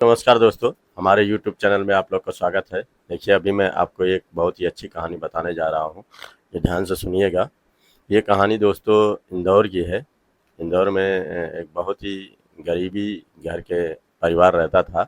नमस्कार दोस्तों, हमारे YouTube चैनल में आप लोग का स्वागत है। देखिए, अभी मैं आपको एक बहुत ही अच्छी कहानी बताने जा रहा हूँ, ये ध्यान से सुनिएगा। ये कहानी दोस्तों इंदौर की है। इंदौर में एक बहुत ही गरीबी घर के परिवार रहता था,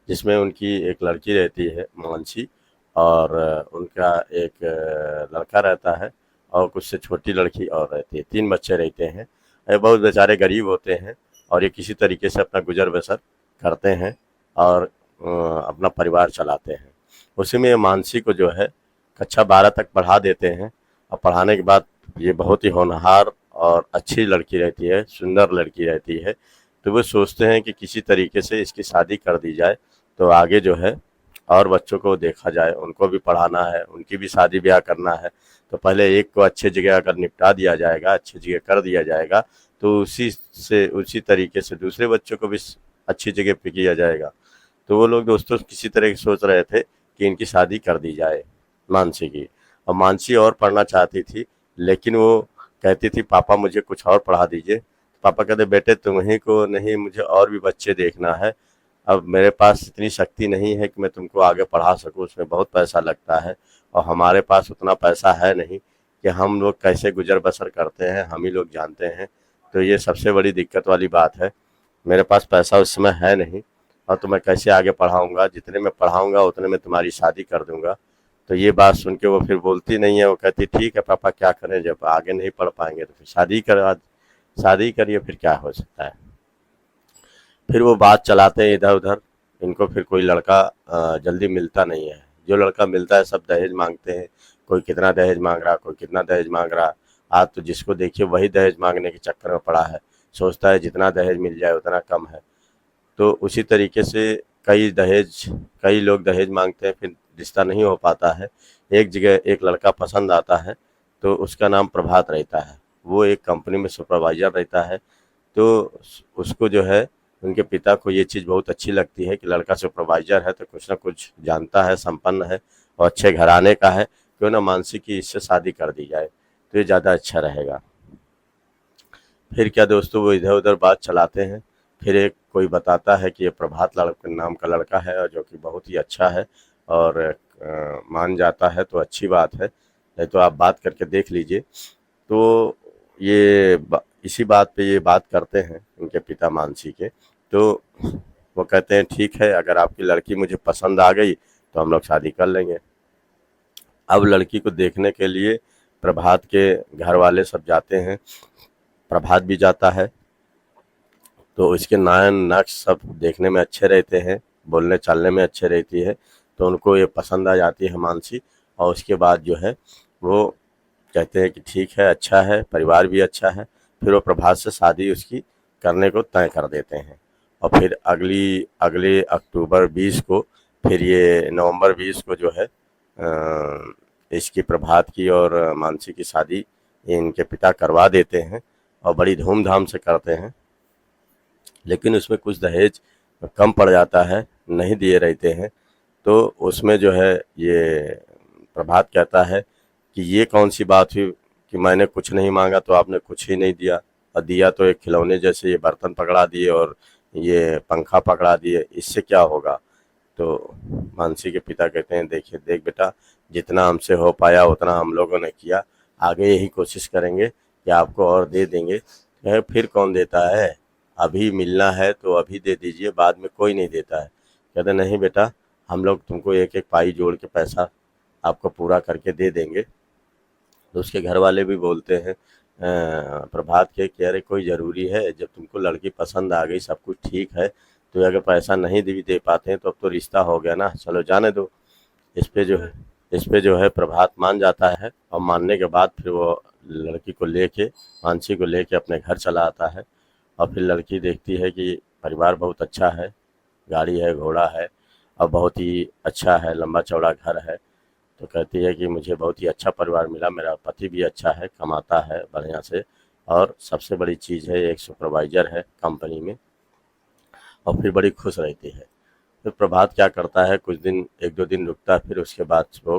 जिसमें उनकी एक लड़की रहती है मानसी, और उनका एक लड़का रहता है, और कुछ से छोटी लड़की और रहती है। 3 बच्चे रहते हैं। ये बहुत बेचारे गरीब होते हैं, और ये किसी तरीके से अपना गुजर बसर करते हैं और अपना परिवार चलाते हैं। उसी में मानसी को जो है कक्षा 12 तक पढ़ा देते हैं, और पढ़ाने के बाद ये बहुत ही होनहार और अच्छी लड़की रहती है, सुंदर लड़की रहती है। तो वो सोचते हैं कि किसी तरीके से इसकी शादी कर दी जाए, तो आगे जो है और बच्चों को देखा जाए, उनको भी पढ़ाना है, उनकी भी शादी ब्याह करना है। तो पहले एक को अच्छी जगह अगर निपटा दिया जाएगा, अच्छी जगह कर दिया जाएगा, तो उसी तरीके से दूसरे बच्चों को भी अच्छी जगह पे किया जाएगा। तो वो लोग दोस्तों किसी तरह की सोच रहे थे कि इनकी शादी कर दी जाए मानसी की। और मानसी और पढ़ना चाहती थी, लेकिन वो कहती थी पापा मुझे कुछ और पढ़ा दीजिए। पापा कहते बेटे तुम्ही को नहीं, मुझे और भी बच्चे देखना है। अब मेरे पास इतनी शक्ति नहीं है कि मैं तुमको आगे पढ़ा सकूं, उसमें बहुत पैसा लगता है, और हमारे पास उतना पैसा है नहीं कि हम लोग कैसे गुजर बसर करते हैं, हम ही लोग जानते हैं। तो ये सबसे बड़ी दिक्कत वाली बात है, मेरे पास पैसा उस समय है नहीं, और तो मैं कैसे आगे पढ़ाऊंगा, जितने में पढ़ाऊंगा उतने में तुम्हारी शादी कर दूंगा। तो ये बात सुन के वो फिर बोलती नहीं है, वो कहती ठीक है पापा क्या करें, जब आगे नहीं पढ़ पाएंगे तो फिर शादी करिए, फिर क्या हो सकता है। फिर वो बात चलाते हैं इधर उधर। इनको फिर कोई लड़का जल्दी मिलता नहीं है। जो लड़का मिलता है सब दहेज मांगते हैं। कोई कितना दहेज मांग रहा, कोई कितना दहेज मांग रहा। आज तो जिसको देखिए वही दहेज मांगने के चक्कर में पड़ा है, सोचता है जितना दहेज मिल जाए उतना कम है। तो उसी तरीके से कई लोग दहेज मांगते हैं, फिर रिश्ता नहीं हो पाता है। एक जगह एक लड़का पसंद आता है, तो उसका नाम प्रभात रहता है। वो एक कंपनी में सुपरवाइजर रहता है। तो उसको जो है, उनके पिता को ये चीज़ बहुत अच्छी लगती है कि लड़का सुपरवाइजर है तो कुछ ना कुछ जानता है, संपन्न है और अच्छे घराने का है, क्यों ना मानसी की इससे शादी कर दी जाए, तो ये ज़्यादा अच्छा रहेगा। फिर क्या दोस्तों, वो इधर उधर बात चलाते हैं। फिर एक कोई बताता है कि ये प्रभात नाम का लड़का है, और जो कि बहुत ही अच्छा है, और मान जाता है तो अच्छी बात है, नहीं तो आप बात करके देख लीजिए। तो इसी बात पे ये बात करते हैं उनके पिता मानसी के। तो वो कहते हैं ठीक है, अगर आपकी लड़की मुझे पसंद आ गई तो हम लोग शादी कर लेंगे। अब लड़की को देखने के लिए प्रभात के घर वाले सब जाते हैं, प्रभात भी जाता है। तो इसके नयन नक्श सब देखने में अच्छे रहते हैं, बोलने चालने में अच्छे रहती है, तो उनको ये पसंद आ जाती है मानसी। और उसके बाद जो है वो कहते हैं कि ठीक है, अच्छा है, परिवार भी अच्छा है। फिर वो प्रभात से शादी उसकी करने को तय कर देते हैं। और फिर अगले अक्टूबर 20 को, फिर ये नवंबर 20 को जो है इसकी प्रभात की और मानसी की शादी इनके पिता करवा देते हैं, और बड़ी धूमधाम से करते हैं। लेकिन उसमें कुछ दहेज कम पड़ जाता है, नहीं दिए रहते हैं। तो उसमें जो है ये प्रभात कहता है कि ये कौन सी बात हुई कि मैंने कुछ नहीं मांगा तो आपने कुछ ही नहीं दिया, और दिया तो एक खिलौने जैसे ये बर्तन पकड़ा दिए और ये पंखा पकड़ा दिए, इससे क्या होगा। तो मानसी के पिता कहते हैं देखिए देख बेटा, जितना हमसे हो पाया उतना हम लोगों ने किया, आगे यही कोशिश करेंगे कि आपको और दे देंगे। फिर कौन देता है, अभी मिलना है तो अभी दे दीजिए, बाद में कोई नहीं देता है। कहते नहीं बेटा, हम लोग तुमको एक एक पाई जोड़ के पैसा आपको पूरा करके दे देंगे। तो उसके घर वाले भी बोलते हैं प्रभात के कि अरे कोई ज़रूरी है, जब तुमको लड़की पसंद आ गई, सब कुछ ठीक है, तो अगर पैसा नहीं भी दे पाते हैं तो अब तो रिश्ता हो गया ना, चलो जाने दो। इस पे जो है प्रभात मान जाता है, और मानने के बाद फिर वो लड़की को लेके, मानसी को लेके अपने घर चला आता है। और फिर लड़की देखती है कि परिवार बहुत अच्छा है, गाड़ी है, घोड़ा है, और बहुत ही अच्छा है, लंबा चौड़ा घर है। तो कहती है कि मुझे बहुत ही अच्छा परिवार मिला, मेरा पति भी अच्छा है, कमाता है बढ़िया से, और सबसे बड़ी चीज़ है एक सुपरवाइजर है कंपनी में, और फिर बड़ी खुश रहती है। फिर प्रभात क्या करता है, कुछ दिन, एक दो दिन रुकता है, फिर उसके बाद वो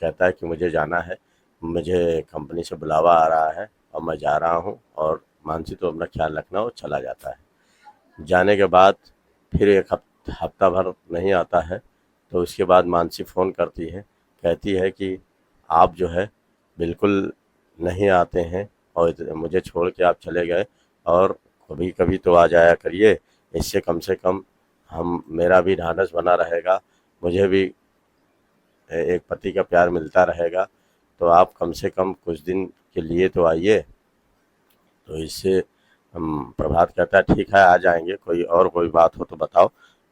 कहता है कि मुझे जाना है, मुझे कंपनी से बुलावा आ रहा है और मैं जा रहा हूँ, और मानसी तो अपना ख्याल रखना, और चला जाता है। जाने के बाद फिर एक हफ्ता भर नहीं आता है, तो उसके बाद मानसी फ़ोन करती है, कहती है कि आप जो है बिल्कुल नहीं आते हैं और मुझे छोड़ के आप चले गए, और कभी कभी तो आ जाया करिए, इससे कम से कम हम मेरा भी ढाढ़स बना रहेगा, मुझे भी एक पति का प्यार मिलता रहेगा, तो आप कम से कम कुछ दिन के लिए तो आइए। तो इससे हम प्रभात कहता है ठीक है आ जाएंगे, कोई बात हो तो बताओ।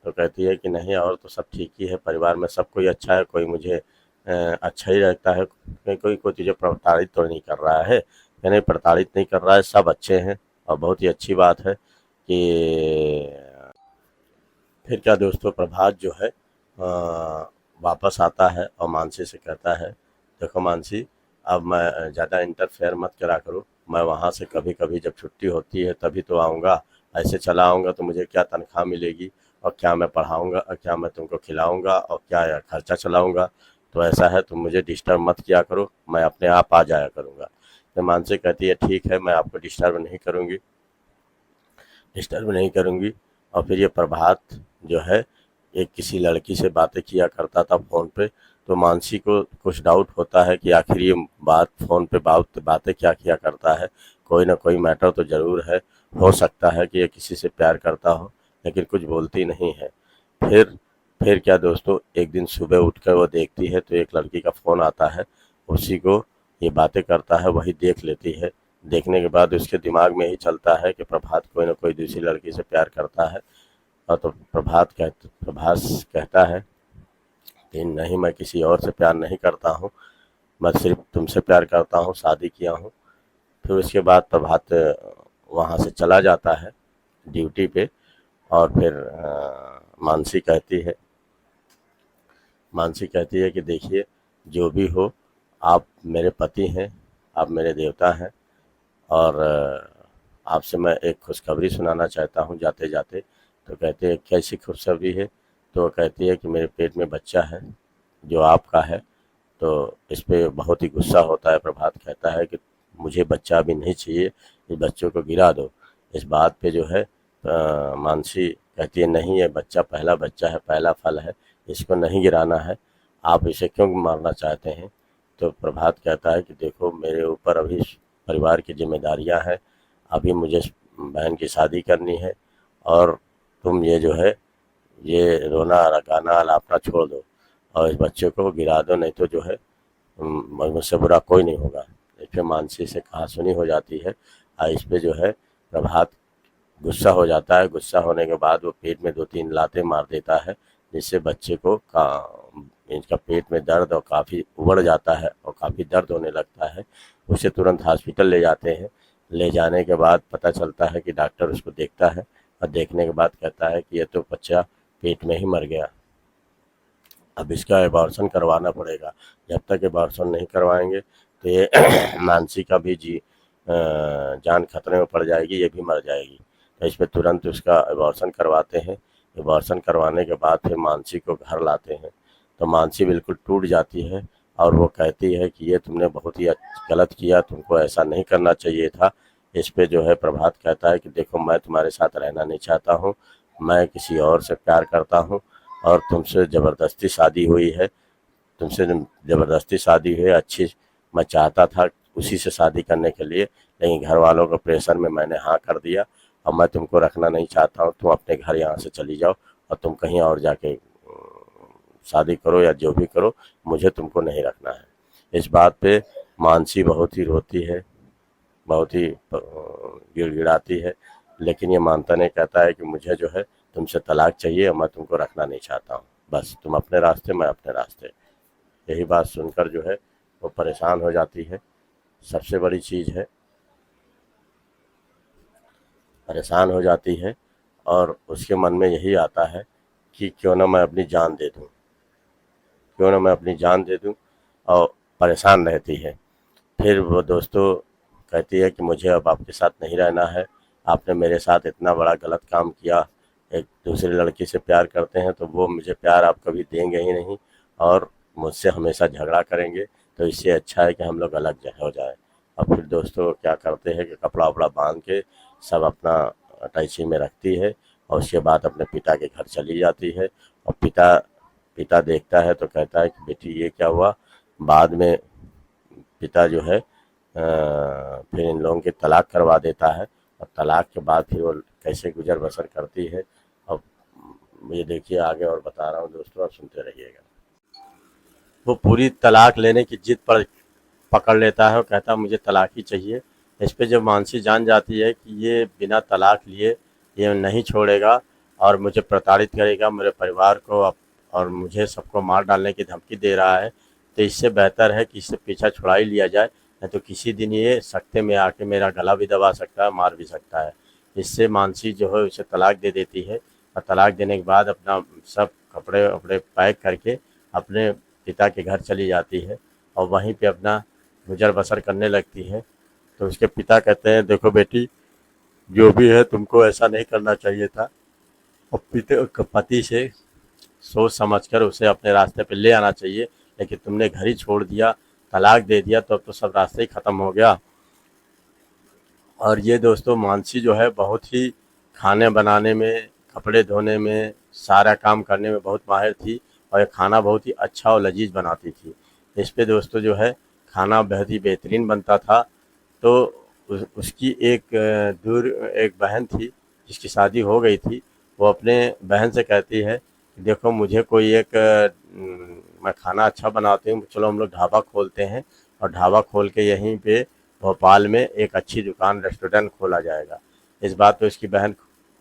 तो कहती है कि नहीं और तो सब ठीक ही है, परिवार में सब कोई अच्छा है, कोई मुझे अच्छा ही रहता है, कोई तुझे प्रताड़ित तो नहीं कर रहा है। या नहीं, प्रताड़ित नहीं कर रहा है, सब अच्छे हैं। और बहुत ही अच्छी बात है कि फिर क्या दोस्तों, प्रभात जो है वापस आता है और मानसी से कहता है, देखो मानसी, अब मैं ज़्यादा इंटरफेयर मत करा करो, मैं वहाँ से कभी कभी जब छुट्टी होती है तभी तो आऊँगा, ऐसे चला आऊँगा तो मुझे क्या तनख्वाह मिलेगी, और क्या मैं पढ़ाऊँगा, और क्या मैं तुमको खिलाऊँगा, और क्या खर्चा चलाऊँगा। तो ऐसा है, तुम मुझे डिस्टर्ब मत किया करो, मैं अपने आप आ जाया करूँगा। तो मानसी कहती है ठीक है, मैं आपको डिस्टर्ब नहीं करूँगी। और फिर ये प्रभात जो है एक किसी लड़की से बातें किया करता था फ़ोन पे, तो मानसी को कुछ डाउट होता है कि आखिर ये बात फ़ोन पे बातें क्या किया करता है, कोई ना कोई मैटर तो ज़रूर है, हो सकता है कि ये किसी से प्यार करता हो, लेकिन कुछ बोलती नहीं है। फिर फिर क्या दोस्तों, एक दिन सुबह उठकर वो देखती है तो एक लड़की का फ़ोन आता है, उसी को ये बातें करता है वही देख लेती है। देखने के बाद उसके दिमाग में ही चलता है कि प्रभात कोई ना कोई दूसरी लड़की से प्यार करता है। और तो प्रभास कहता है कि नहीं, मैं किसी और से प्यार नहीं करता हूँ, मैं सिर्फ तुमसे प्यार करता हूँ, शादी किया हूँ। फिर उसके बाद प्रभात वहाँ से चला जाता है ड्यूटी पे। और फिर मानसी कहती है कि देखिए, जो भी हो, आप मेरे पति हैं, आप मेरे देवता हैं, और आपसे मैं एक खुशखबरी सुनाना चाहता हूँ जाते जाते। तो कहते हैं कैसी खुशखबरी है। तो वो कहती है कि मेरे पेट में बच्चा है जो आपका है। तो इस पे बहुत ही गुस्सा होता है। प्रभात कहता है कि मुझे बच्चा अभी नहीं चाहिए, इस बच्चों को गिरा दो। इस बात पे जो है मानसी कहती है नहीं, ये बच्चा पहला बच्चा है, पहला फल है, इसको नहीं गिराना है, आप इसे क्यों मारना चाहते हैं। तो प्रभात कहता है कि देखो, मेरे ऊपर अभी परिवार की जिम्मेदारियां हैं, अभी मुझे बहन की शादी करनी है, और तुम ये जो है ये रोना गाना अलापना छोड़ दो और इस बच्चे को गिरा दो, नहीं तो जो है मुझसे बुरा कोई नहीं होगा। इस पे मानसी से कहासुनी हो जाती है, और इस पे जो है प्रभात गुस्सा हो जाता है। गुस्सा होने के बाद वो पेट में 2-3 लातें मार देता है, जिससे बच्चे को इनका पेट में दर्द और काफ़ी उबड़ जाता है और काफ़ी दर्द होने लगता है। उसे तुरंत हॉस्पिटल ले जाते हैं। ले जाने के बाद पता चलता है कि डॉक्टर उसको देखता है और देखने के बाद कहता है कि ये तो बच्चा पेट में ही मर गया, अब इसका एबॉर्शन करवाना पड़ेगा। जब तक एबॉर्शन नहीं करवाएंगे तो ये मानसी का भी जान खतरे में पड़ जाएगी, ये भी मर जाएगी। तो इस पे तुरंत उसका एबॉर्शन करवाते हैं। एबॉर्शन करवाने के बाद फिर मानसी को घर लाते हैं। तो मानसी बिल्कुल टूट जाती है और वो कहती है कि ये तुमने बहुत ही गलत किया, तुमको ऐसा नहीं करना चाहिए था। इस पे जो है प्रभात कहता है कि देखो, मैं तुम्हारे साथ रहना नहीं चाहता हूँ, मैं किसी और से प्यार करता हूँ, और तुमसे ज़बरदस्ती शादी हुई है, तुमसे ज़बरदस्ती शादी हुई है। अच्छी, मैं चाहता था उसी से शादी करने के लिए, लेकिन घर वालों के प्रेशर में मैंने हाँ कर दिया, और मैं तुमको रखना नहीं चाहता हूँ। तुम अपने घर यहाँ से चली जाओ और तुम कहीं और जाके शादी करो या जो भी करो, मुझे तुमको नहीं रखना है। इस बात पे मानसी बहुत ही रोती है, बहुत ही गिड़गिड़ाती है, लेकिन ये मानता नहीं, कहता है कि मुझे जो है तुमसे तलाक चाहिए और मैं तुमको रखना नहीं चाहता हूँ, बस तुम अपने रास्ते, मैं अपने रास्ते। यही बात सुनकर जो है वो परेशान हो जाती है। सबसे बड़ी चीज़ है, परेशान हो जाती है, और उसके मन में यही आता है कि क्यों ना मैं अपनी जान दे दूँ, क्यों ना मैं अपनी जान दे दूँ, और परेशान रहती है। फिर वो दोस्तों कहती है कि मुझे अब आपके साथ नहीं रहना है, आपने मेरे साथ इतना बड़ा गलत काम किया। एक दूसरी लड़की से प्यार करते हैं तो वो मुझे प्यार आप कभी देंगे ही नहीं, और मुझसे हमेशा झगड़ा करेंगे, तो इससे अच्छा है कि हम लोग अलग हो जाए। और फिर दोस्तों क्या करते हैं कि कपड़ा वपड़ा बांध के सब अपना अटैची में रखती है और उसके बाद अपने पिता के घर चली जाती है। और पिता पिता देखता है तो कहता है कि बेटी ये क्या हुआ। बाद में पिता जो है फिर इन लोगों की तलाक करवा देता है। और तलाक के बाद फिर वो कैसे गुजर बसर करती है, अब ये देखिए आगे और बता रहा हूँ दोस्तों, आप सुनते रहिएगा। वो पूरी तलाक लेने की जिद पर पकड़ लेता है और कहता है मुझे तलाक ही चाहिए। इस पे जब मानसी जान जाती है कि ये बिना तलाक लिए ये नहीं छोड़ेगा और मुझे प्रताड़ित करेगा, मेरे परिवार को और मुझे सबको मार डालने की धमकी दे रहा है, तो इससे बेहतर है कि इससे पीछा छुड़ा ही लिया जाए, नहीं तो किसी दिन ये सख्ते में आके मेरा गला भी दबा सकता है, मार भी सकता है। इससे मानसी जो है उसे तलाक दे देती है। और तलाक देने के बाद अपना सब कपड़े वपड़े पैक करके अपने पिता के घर चली जाती है और वहीं पे अपना गुजर बसर करने लगती है। तो उसके पिता कहते हैं देखो बेटी, जो भी है तुमको ऐसा नहीं करना चाहिए था, और पति से सोच समझकर उसे अपने रास्ते पे ले आना चाहिए, लेकिन तुमने घर ही छोड़ दिया, तलाक दे दिया, तो अब तो सब रास्ते ही ख़त्म हो गया। और ये दोस्तों मानसी जो है बहुत ही खाने बनाने में, कपड़े धोने में, सारा काम करने में बहुत माहिर थी और ये खाना बहुत ही अच्छा और लजीज बनाती थी। इस पे दोस्तों जो है खाना बहुत ही बेहतरीन बनता था। तो उसकी दूर एक बहन थी जिसकी शादी हो गई थी। वो अपने बहन से कहती है कि देखो मुझे कोई मैं खाना अच्छा बनाती हूँ, चलो हम लोग ढाबा खोलते हैं और ढाबा खोल के यहीं पे भोपाल में एक अच्छी दुकान रेस्टोरेंट खोला जाएगा। इस बात पे उसकी बहन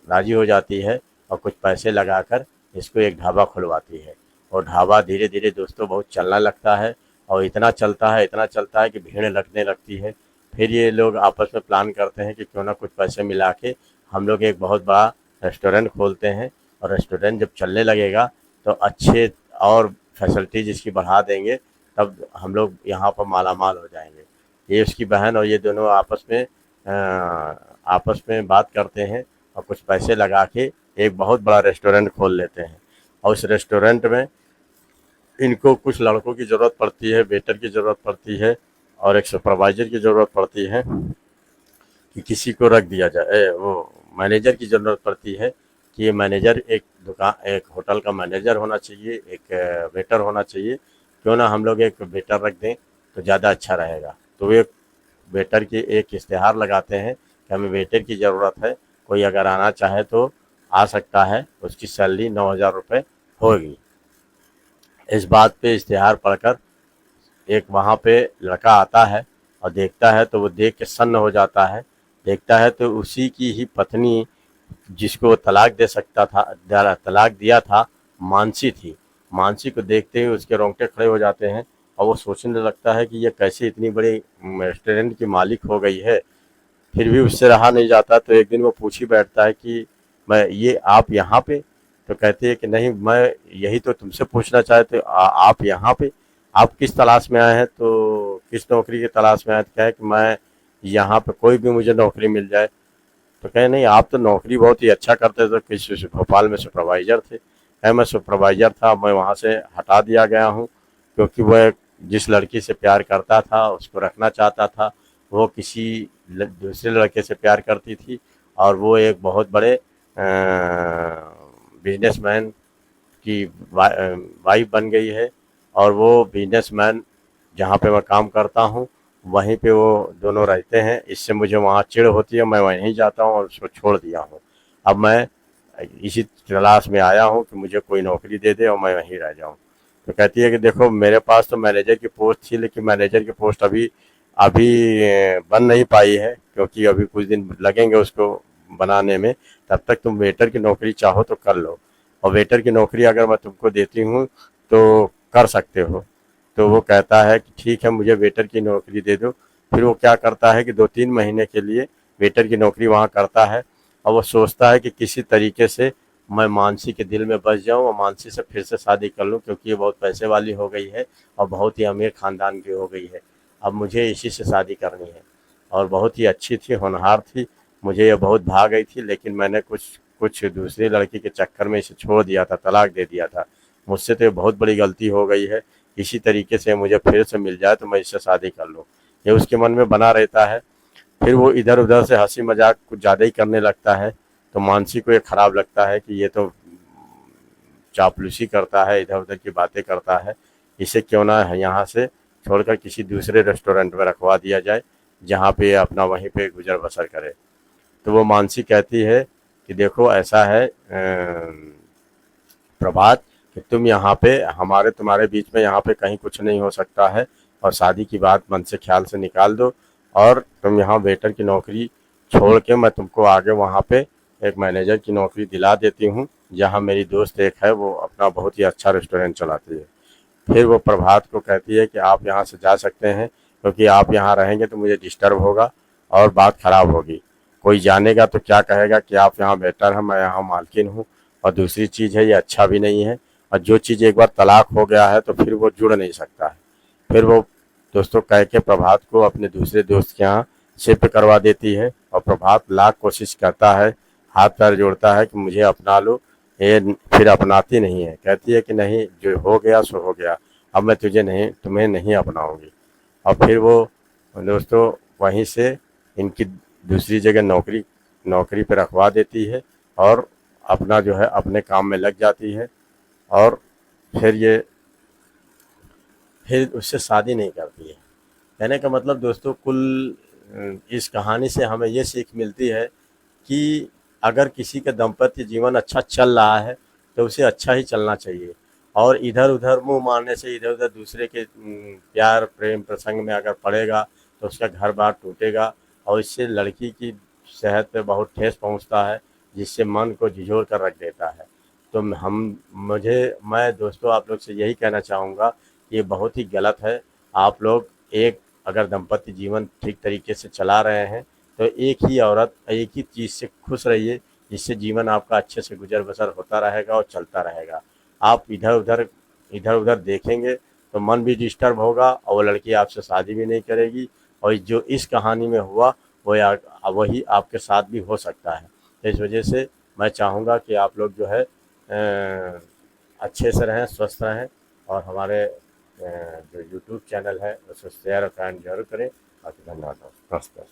राज़ी हो जाती है और कुछ पैसे लगाकर इसको एक ढाबा खुलवाती है। और ढाबा धीरे धीरे दोस्तों बहुत चलने लगता है और इतना चलता है कि भीड़ लगने लगती है। फिर ये लोग आपस में प्लान करते हैं कि क्यों ना कुछ पैसे मिला के हम लोग एक बहुत बड़ा रेस्टोरेंट खोलते हैं, और रेस्टोरेंट जब चलने लगेगा तो अच्छे और फैसिलिटीज इसकी बढ़ा देंगे, तब हम लोग यहाँ पर मालामाल हो जाएंगे। ये उसकी बहन और ये दोनों आपस में बात करते हैं और कुछ पैसे लगा के एक बहुत बड़ा रेस्टोरेंट खोल लेते हैं। और उस रेस्टोरेंट में इनको कुछ लड़कों की ज़रूरत पड़ती है, वेटर की ज़रूरत पड़ती है और एक सुपरवाइज़र की ज़रूरत पड़ती है कि किसी को रख दिया जाए। वो मैनेजर की ज़रूरत पड़ती है कि ये मैनेजर एक होटल का मैनेजर होना चाहिए, एक वेटर होना चाहिए। क्यों ना हम लोग एक वेटर रख दें तो ज़्यादा अच्छा रहेगा। तो वे वेटर की एक इश्तिहार लगाते हैं कि हमें वेटर की ज़रूरत है, कोई अगर आना चाहे तो आ सकता है, उसकी सैलरी 9,000 रुपये होगी। इस बात पे इश्तिहार पढ़कर एक वहाँ पे लड़का आता है और देखता है तो वो देख के सन्न हो जाता है। देखता है तो उसी की ही पत्नी जिसको वो तलाक दिया था मानसी थी। मानसी को देखते हुए उसके रोंगटे खड़े हो जाते हैं और वो सोचने लगता है कि ये कैसे इतनी बड़ी रेस्टोरेंट की मालिक हो गई है। फिर भी उससे रहा नहीं जाता, तो एक दिन वो पूछ ही बैठता है कि मैं ये आप यहाँ पे? तो कहती है कि नहीं, मैं यही तो तुमसे पूछना चाहते, आप यहाँ पे आप किस तलाश में आए हैं? तो किस नौकरी की तलाश में आए? तो कहे कि मैं यहाँ पे कोई भी मुझे नौकरी मिल जाए। तो कहे नहीं, आप तो नौकरी बहुत ही अच्छा करते थे, किस भोपाल में सुपरवाइज़र थे। कहे मैं सुपरवाइज़र था, मैं वहाँ से हटा दिया गया हूँ क्योंकि वह जिस लड़की से प्यार करता था, उसको रखना चाहता था, वो किसी दूसरे लड़के से प्यार करती थी और वो एक बहुत बड़े बिजनेसमैन की वाइफ बन गई है। और वो बिजनेसमैन जहाँ पे मैं काम करता हूँ वहीं पे वो दोनों रहते हैं। इससे मुझे वहाँ चिढ़ होती है, मैं वहीं जाता हूँ और उसको छोड़ दिया हूँ। अब मैं इसी तलाश में आया हूँ कि मुझे कोई नौकरी दे दे और मैं वहीं रह जाऊँ। तो कहती है कि देखो मेरे पास तो मैनेजर की पोस्ट थी, लेकिन मैनेजर की पोस्ट अभी अभी बन नहीं पाई है क्योंकि अभी कुछ दिन लगेंगे उसको बनाने में। तब तक तुम वेटर की नौकरी चाहो तो कर लो, और वेटर की नौकरी अगर मैं तुमको देती हूँ तो कर सकते हो। तो वो कहता है कि ठीक है, मुझे वेटर की नौकरी दे दो। फिर वो क्या करता है कि 2-3 महीने के लिए वेटर की नौकरी वहाँ करता है और वो सोचता है कि किसी तरीके से मैं मानसी के दिल में बस जाऊँ और मानसी से फिर से शादी कर लूँ, क्योंकि ये बहुत पैसे वाली हो गई है और बहुत ही अमीर ख़ानदान की हो गई है। अब मुझे इसी से शादी करनी है। और बहुत ही अच्छी थी, होनहार थी, मुझे ये बहुत भा गई थी, लेकिन मैंने कुछ कुछ दूसरी लड़की के चक्कर में इसे छोड़ दिया था, तलाक दे दिया था। मुझसे तो ये बहुत बड़ी गलती हो गई है, इसी तरीके से मुझे फिर से मिल जाए तो मैं इससे शादी कर लूँ, ये उसके मन में बना रहता है। फिर वो इधर उधर से हंसी मजाक कुछ ज़्यादा ही करने लगता है। तो मानसी को ये ख़राब लगता है कि ये तो चापलूसी करता है, इधर उधर की बातें करता है, इसे क्यों ना यहाँ से छोड़कर किसी दूसरे रेस्टोरेंट में रखवा दिया जाए जहाँ पे ये अपना वहीं पे गुजर बसर करे। तो वो मानसी कहती है कि देखो ऐसा है प्रभात कि तुम यहाँ पे हमारे तुम्हारे बीच में यहाँ पे कहीं कुछ नहीं हो सकता है, और शादी की बात मन से ख्याल से निकाल दो, और तुम यहाँ वेटर की नौकरी छोड़ के मैं तुमको आगे वहाँ पे एक मैनेजर की नौकरी दिला देती हूँ, जहाँ मेरी दोस्त एक है वो अपना बहुत ही अच्छा रेस्टोरेंट चलाती है। फिर वो प्रभात को कहती है कि आप यहाँ से जा सकते हैं, क्योंकि आप यहाँ रहेंगे तो मुझे डिस्टर्ब होगा और बात खराब होगी, कोई जानेगा तो क्या कहेगा कि आप यहाँ वेटर हैं, मैं यहाँ मालकिन हूँ, और दूसरी चीज़ है ये अच्छा भी नहीं है, और जो चीज़ एक बार तलाक हो गया है तो फिर वो जुड़ नहीं सकता है। फिर वो दोस्तों कह के प्रभात को अपने दूसरे दोस्त के यहाँ शिफ्ट करवा देती है, और प्रभात लाख कोशिश करता है, हाथ पैर जोड़ता है कि मुझे अपना लो, ये फिर अपनाती नहीं है, कहती है कि नहीं जो हो गया सो हो गया, अब मैं तुम्हें नहीं अपनाऊंगी। और फिर वो दोस्तों वहीं से इनकी दूसरी जगह नौकरी पे रखवा देती है, और अपना जो है अपने काम में लग जाती है, और फिर उससे शादी नहीं करती है। कहने का मतलब दोस्तों कुल इस कहानी से हमें ये सीख मिलती है कि अगर किसी का दाम्पत्य जीवन अच्छा चल रहा है तो उसे अच्छा ही चलना चाहिए, और इधर उधर मुंह मारने से इधर उधर दूसरे के प्यार प्रेम प्रसंग में अगर पड़ेगा तो उसका घर बार टूटेगा, और इससे लड़की की सेहत पे बहुत ठेस पहुंचता है, जिससे मन को झिझोर कर रख देता है। तो मैं दोस्तों आप लोग से यही कहना चाहूँगा कि ये बहुत ही गलत है। आप लोग एक अगर दाम्पत्य जीवन ठीक तरीके से चला रहे हैं तो एक ही औरत एक ही चीज़ से खुश रहिए, जिससे जीवन आपका अच्छे से गुजर बसर होता रहेगा और चलता रहेगा। आप इधर उधर देखेंगे तो मन भी डिस्टर्ब होगा, और वो लड़की आपसे शादी भी नहीं करेगी, और जो इस कहानी में हुआ वही आपके साथ भी हो सकता है। तो इस वजह से मैं चाहूँगा कि आप लोग जो है अच्छे से रहें, स्वस्थ रहें, और हमारे जो यूट्यूब चैनल है उसको शेयर और फ्रेंड जरूर करें। बाकी धन्यवाद दोस्तों।